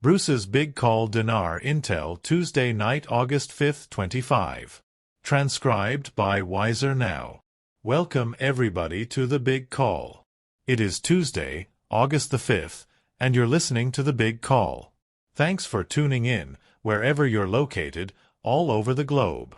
Bruce's Big Call Dinar Intel Tuesday night August 5, 25. Transcribed by Wiser Now. Welcome everybody to the Big Call. It is Tuesday, August the 5th, and you're listening to the Big Call. Thanks for tuning in, wherever you're located, all over the globe.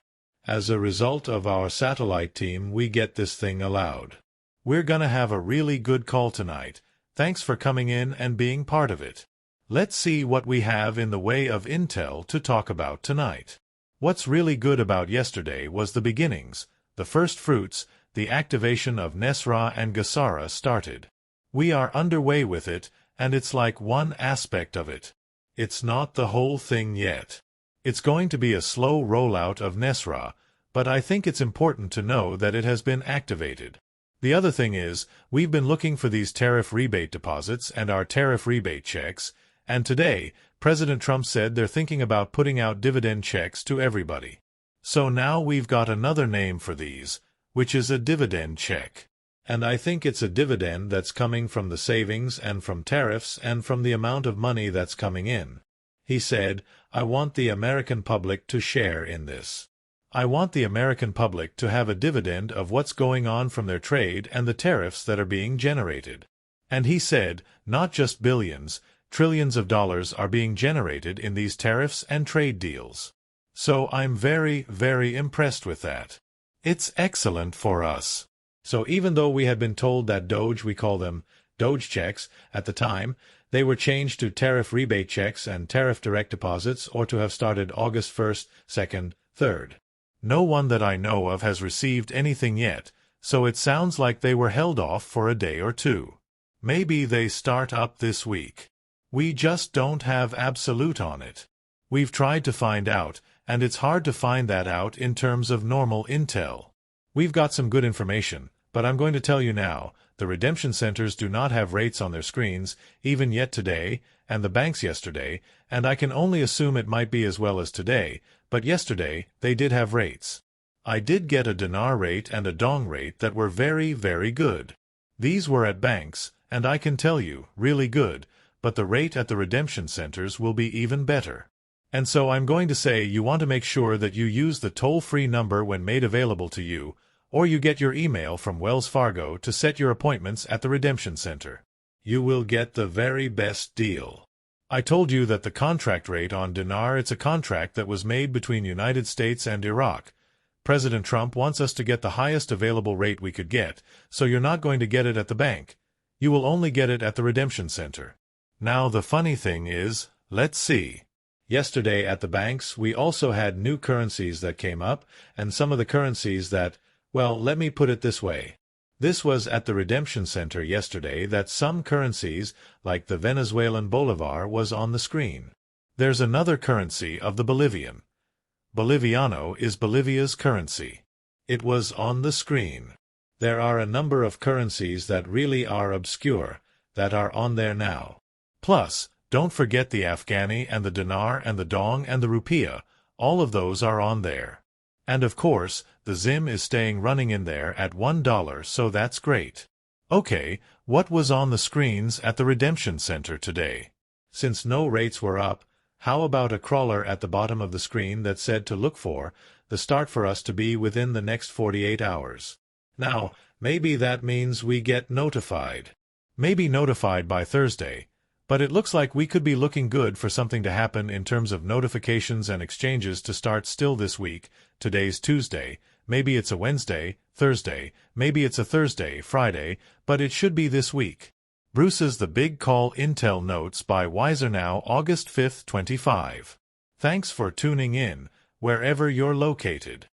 As a result of our satellite team, we get this thing allowed. We're gonna have a really good call tonight. Thanks for coming in and being part of it. Let's see what we have in the way of intel to talk about tonight. What's really good about yesterday was the beginnings, the first fruits, the activation of NESARA and GESARA started. We are underway with it, and it's like one aspect of it. It's not the whole thing yet. It's going to be a slow rollout of NESARA, but I think it's important to know that it has been activated. The other thing is, we've been looking for these tariff rebate deposits and our tariff rebate checks, and today, President Trump said they're thinking about putting out dividend checks to everybody. So now we've got another name for these, which is a dividend check. And I think it's a dividend that's coming from the savings and from tariffs and from the amount of money that's coming in. He said, I want the American public to share in this. I want the American public to have a dividend of what's going on from their trade and the tariffs that are being generated. And he said, not just billions, trillions of dollars are being generated in these tariffs and trade deals. So I'm very, very impressed with that. It's excellent for us. So even though we had been told that we call them Doge checks, at the time, they were changed to tariff rebate checks and tariff direct deposits or to have started August 1st, 2nd, 3rd. No one that I know of has received anything yet, so it sounds like they were held off for a day or two. Maybe they start up this week. We just don't have absolute on it. We've tried to find out, and it's hard to find that out in terms of normal intel. We've got some good information, but I'm going to tell you now, the redemption centers do not have rates on their screens, even yet today, and the banks yesterday, and I can only assume it might be as well as today, but yesterday they did have rates. I did get a dinar rate and a dong rate that were very, very good. These were at banks, and I can tell you, really good, but the rate at the redemption centers will be even better. And so I'm going to say you want to make sure that you use the toll-free number when made available to you, or you get your email from Wells Fargo to set your appointments at the redemption center. You will get the very best deal. I told you that the contract rate on dinar, it's a contract that was made between United States and Iraq. President Trump wants us to get the highest available rate we could get, so you're not going to get it at the bank. You will only get it at the redemption center. Now the funny thing is, let's see. Yesterday at the banks we also had new currencies that came up, and some of the currencies that, well, let me put it this way. This was at the redemption center yesterday that some currencies, like the Venezuelan bolivar, was on the screen. There's another currency of the Bolivian. Boliviano is Bolivia's currency. It was on the screen. There are a number of currencies that really are obscure, that are on there now. Plus, don't forget the Afghani and the dinar and the dong and the rupiah, all of those are on there. And of course, the ZIM is staying running in there at $1, so that's great. Okay, what was on the screens at the redemption center today? Since no rates were up, how about a crawler at the bottom of the screen that said to look for, the start for us to be within the next 48 hours? Now, maybe that means we get notified. Maybe notified by Thursday. But it looks like we could be looking good for something to happen in terms of notifications and exchanges to start still this week. Today's Tuesday. Maybe it's a Wednesday, Thursday, maybe it's a Thursday, Friday, but it should be this week. Bruce's The Big Call Intel Notes by Wiser Now, August 5, 25. Thanks for tuning in, wherever you're located.